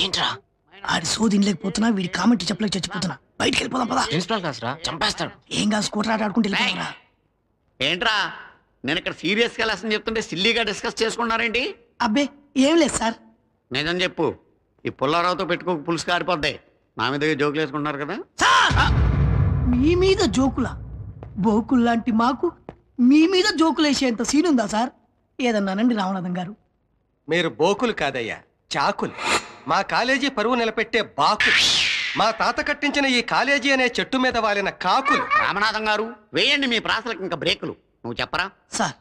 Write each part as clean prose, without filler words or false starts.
ఏంట్రా ఆడి సోది లేకపోతున్నా వీడి కామెంట్ చెప్పలేక చచ్చిపోతున్నా. బయటికి వెళ్ళిపోదాం పదా. ప్రిన్సిపల్ క్లాస్ రా, చంపేస్తాడు. ఏం కాదు, స్కూటర్ ఆట ఆడుకుంటే వెళ్ళిపోరా. ఏంట్రా నేను ఇక్కడ సీరియస్ గా లెసన్ చెప్తుంటే సిల్లీగా డిస్కస్ చేసుకున్నారేంటి? అబ్బే ఏం లేదు సార్. నిజం చెప్పు, ఈ పుల్లారావుతో పెట్టుకో పులుసు కారిపోద్ది. నా మీద జోకులు వేసుకుంటున్నారు కదా. మీ మీద జోకులా? బోకుల్ లాంటి మాకు మీ మీద జోకులు వేసేంత సీన్ ఉందా సార్? ఏదన్నానండి రామనాథం గారు. మీరు బోకులు కాదయ్యా, చాకులు. మా కాలేజీ పరువు నిలబెట్టే బాకులు. మా తాత కట్టించిన ఈ కాలేజీ అనే చెట్టు మీద వాలిన కాకులు. రామనాథం గారు వేయండి మీ ప్రాసలకు ఇంకా బ్రేకులు. నువ్వు చెప్పరా సార్?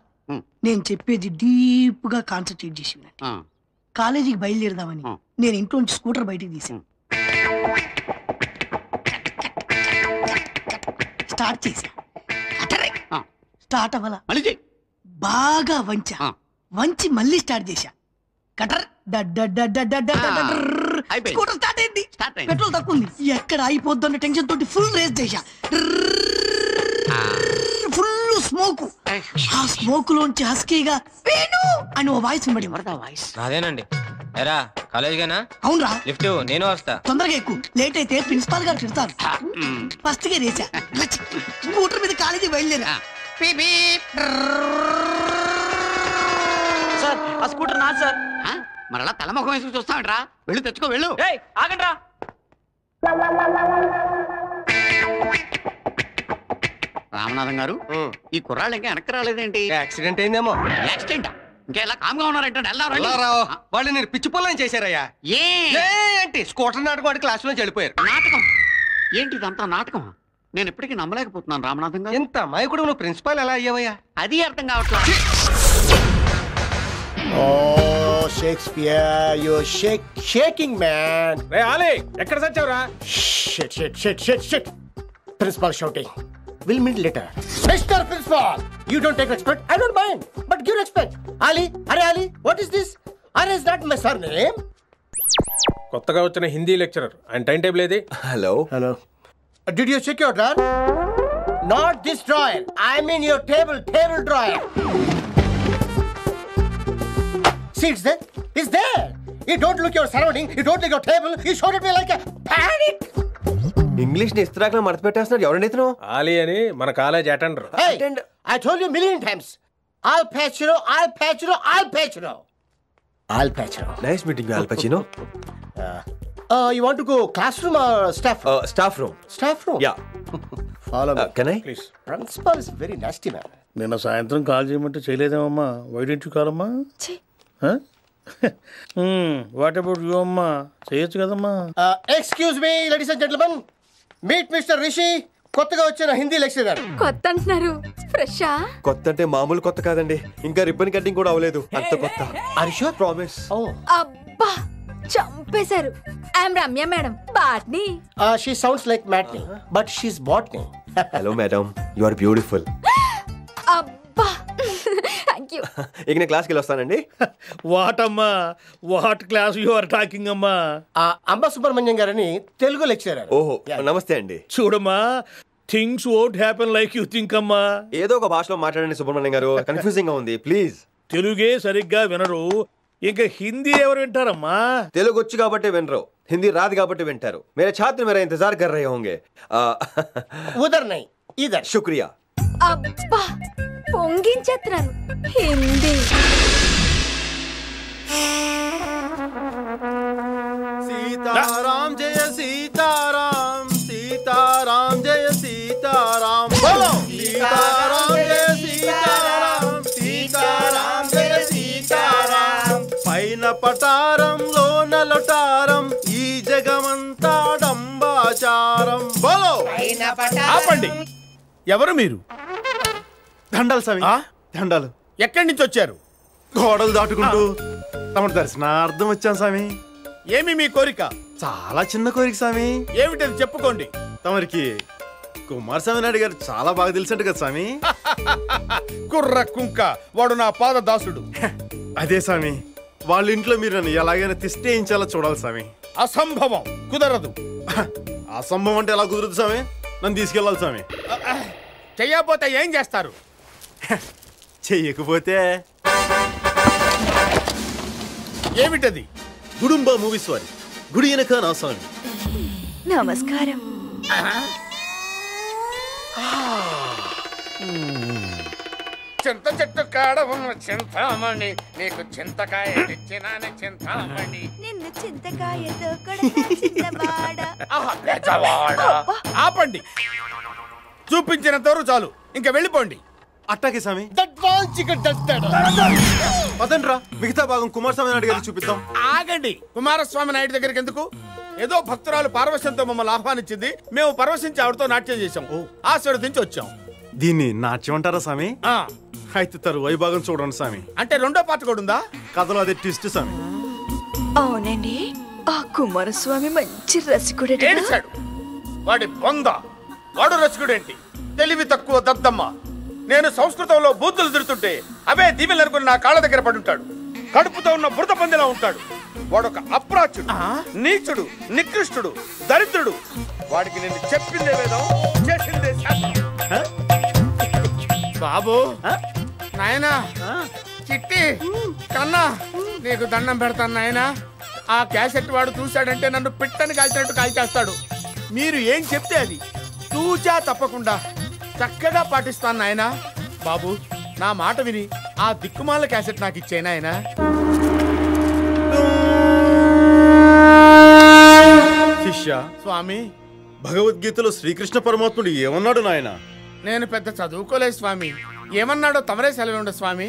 నేను చెప్పేది డీప్ గా కాన్సన్ట్రేట్ చేసి కాలేజీకి బయలుదేరదామని నేను ఇంట్లో నుంచి స్కూటర్ బయటికి తీసాను. స్టార్ట్ చేశా, స్టార్ట్ అవ్వాల. బాగా వంచి మళ్ళీ స్టార్ట్ చేశా. కటర్ స్కూటర్ స్టార్ట్ అయింది. పెట్రోల్ తక్కువ ఉంది. ఎక్కడ అయిపోద్దు అన్న టెన్షన్ తోటి ఫుల్ రేస్ చేశా. Full smoke. ఆ స్మోక్ లోంచి హస్కీగా వేణు అని ఓ వాయిస్ వాయిస్ అదేనండి. ఎరా కాలేజీగానా? అవునరా. లిఫ్ట్ నేను వస్తా. తొందరగా ఎక్కువ, లేట్ అయితే ప్రిన్సిపాల్ గారు తిడతారు. ఫస్ట్ గా రేసా, స్కూటర్ మీద కాలేజీ బయలుదేరా. సార్ ఆ స్కూటర్ నాది సార్. మరలా తలముఖం వేసుకు చూస్తామంటరా? వెళ్ళు తెచ్చుకో, వెళ్ళు. ఆగండ్రా. రామనాథం గారు, ఈ కుర్రాళ్ళు ఇంకా వెనక్కి రాలేదేంటి? యాక్సిడెంట్ అయిందేమో. యాక్సిడెంట్? ఇంకా ఎలా కామ్గా ఉన్నారంటే వాళ్ళు నేను పిచ్చి పొలం చేశారయ్యా. ఏంటి స్కూటర్ నాటకం వాడి క్లాస్ లో చెడిపోయారు. నాటకం ఏంటి? ఇదంతా నాటకం. నేను ఇప్పటికీ నమ్మలేకపోతున్నాను రామనాథం గారు. ఎంత అమాయకుడు నువ్వు ప్రిన్సిపాల్ ఎలా అయ్యావయ్యా? అది అర్థం కావట్లేదు. Oh, Shakespeare, you're shaking, man. Hey, Ali, ఎక్కడ సచ్చావురా? Shit. Principal shouting. We'll meet later. Mr. Principal, you don't take respect. I don't mind, but give respect. Ali, what is this? Ali is not my surname. కొత్తగా వచ్చిన Hindi lecturer. ఆయన time table ఏది? Hello. Did you check your drawer? Not this drawer. I mean your table drawer. See, it's there. You don't look your surrounding. You don't look your table. You showed at me like a panic. English ని ఇస్త్రాక్లో మడత పెట్టేస్తున్నాడు. ఎవరండి ఇతను? ఆలీ అని మన college attender. Hey, I told you a million times. Al Pacino. Nice meeting you, Al Pacino. You want to go classroom or staff room? Staff room. Staff room? Yeah. Follow me. Can I? Please. Principal is very nasty man. నిన్న సాయంత్రం call చేయమంటే చేయలేదేమమ్మా? Why did you call అమ్మా? What about you అమ్మా? చేయొచ్చు కదమ్మా. Excuse me ladies and gentlemen, meet mister Rishi, కొత్తగా వచ్చిన Hindi lecturer. కొత్త అంటున్నారు, ఫ్రెషా? కొత్త అంటే మామూలు కొత్త కాదండి, ఇంకా రిబ్బన్ కటింగ్ కూడా అవ్వలేదు, అంత కొత్త. Are you sure? ప్రామిస్. అబ్బా చంపేశారు. I'm Ramya madam, botany. She sounds like matinee but she is botany. Hello madam, you are beautiful. అబ్బా థ్యాంక్ యూ. ఇక నేను క్లాస్కి వెళ్ళి వస్తానండి. వాట్ అమ్మా, what class you are talking అమ్మా? అంబ సుబ్రహ్మణ్యం గారని తెలుగు లెక్చరర్. ఓహో నమస్తే అండి. చూడమ్మా, things won't happen like you think అమ్మా. ఏదో ఒక భాషలో మాట్లాడండి సుబ్రహ్మణ్యం గారు, కన్ఫ్యూజింగ్ గా ఉంది ప్లీజ్. తెలుగే సరిగ్గా వినరు, ఇంకా హిందీ ఎవరు వింటారమ్మా? తెలుగు వచ్చు కాబట్టి వినరు, హిందీ రాదు కాబట్టి వింటారు. मेरे छात्र मेरा इंतजार कर रहे होंगे. उधर नहीं इधर. शुक्रिया. అబ్బా పొంగించేత్రాను హిందీ. సీతారాం జయ సీతారాం, సీతారాం జయ సీతారాం, సీతారాం జయ సీతారాం, సీతారాం జయ సీతారాం. పైన పటారంలో నలటారం, ఈ జగమంతా డంబాచారం. బోలో. ఆపండి, ఎవరు మీరు? దండాలు స్వామి, దండాలు. ఎక్కడి నుంచి వచ్చారు? గోడలు దాటుకుంటూ తమ దర్శనార్థం వచ్చాం స్వామి. ఏమి మీ కోరిక? చాలా చిన్న కోరిక స్వామి. ఏమిటది చెప్పుకోండి. తమరికి కుమారస్వామి నాయుడు గారు చాలా బాగా తెలిసినట్టు కదా స్వామి. కుర్ర కుంక, వాడు నా పాద దాసుడు. అదే స్వామి, వాళ్ళ ఇంట్లో మీరు నన్ను ఎలాగైనా తిష్టేయించాలో చూడాలి స్వామి. అసంభవం, కుదరదు. అసంభవం అంటే ఎలా కుదురుతుంది స్వామి? నన్ను తీసుకెళ్ళాలి స్వామి. చెయ్యకపోతే ఏం చేస్తారు? చెయ్యకపోతే ఏమిటది? గుడుంబ మూవీస్ వారి గుడి వెనక నా స్వామి. నమస్కారం. చింత చెట్టు కాడ ఉన్న చింతామణి, నీకు చింతకాయ తెచ్చినానే చింతామణి. నిన్ను చింతకాయతో చింతవాడ. ఆపండి, చూపించినంతవరకు చాలు, ఇంకా వెళ్ళిపోండి. అట్టాకే స్వామి. పదండ్రా, మిగతా భాగం కుమారస్వామి నాయుడు గారికి చూపిద్దాం. ఆగండి, కుమారస్వామి నాయుడు దగ్గరికి ఎందుకు? ఏదో భక్తురాలు పార్వశంతో మమ్మల్ని ఆహ్వానించింది, మేము పరవశించి ఆవిడతో నాట్యం చేశాం, ఆశీర్వదించి వచ్చాం. దీన్ని నాట్యం అంటారా స్వామి? అయితే తరువాయి భాగం చూడండి స్వామి. అంటే రెండో పాట కూడా ఉందా? కథలో అదే ట్విస్ట్ స్వామి. అవునండి, ఆ కుమారస్వామి మంచి రసికుడే. ఏడిచాడు వాడి బొంద. వాడు రసికుడేంటి? తెలివి తక్కువ దద్దమ్మ. నేను సంస్కృతంలో బూతులు తిడుతుంటే అవే దీవెలు అనుకుని నా కాళ్ళ దగ్గర పడుంటాడు. కడుపుతో ఉన్న బురద పందిలా ఉంటాడు. వాడొక అప్రాచుడు, నీచుడు, నికృష్టుడు, దరిద్రుడు. వాడికి నేను చెప్పిందే వేదం, చేసిందే శాస్త్రం. బాబు, నాయనా, చిట్టి, కన్నా, నీకు దండం పెడతాను నాయనా. ఆ క్యాసెట్ వాడు చూశాడంటే నన్ను పిట్టని కాల్చినట్టు కాల్చేస్తాడు. మీరు ఏం చెప్తే అది తూచా తప్పకుండా చక్కగా పాటిస్తాను నాయనా. బాబు, నా మాట విని ఆ దిక్కుమాల క్యాసెట్ నాకు ఇచ్చే నాయనా. శిష్య, స్వామి, భగవద్గీతలో శ్రీకృష్ణ పరమాత్ముడు ఏమన్నాడు నాయన? నేను పెద్ద చదువుకోలేదు స్వామి. ఏమన్నాడో తమరే సెలవుండ స్వామి.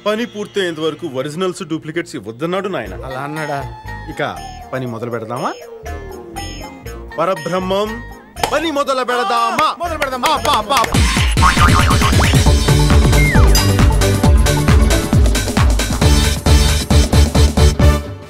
పని పూర్తయ్యేంత వరకు ఒరిజినల్స్ డూప్లికేట్స్ ఇవ్వద్దన్నాడు నాయన. అలా అన్నాడా? ఇక పని మొదలు పెడదామా? పరబ్రహ్మం, పని మొదలు పెడదామా? మొదలు పెడదామా?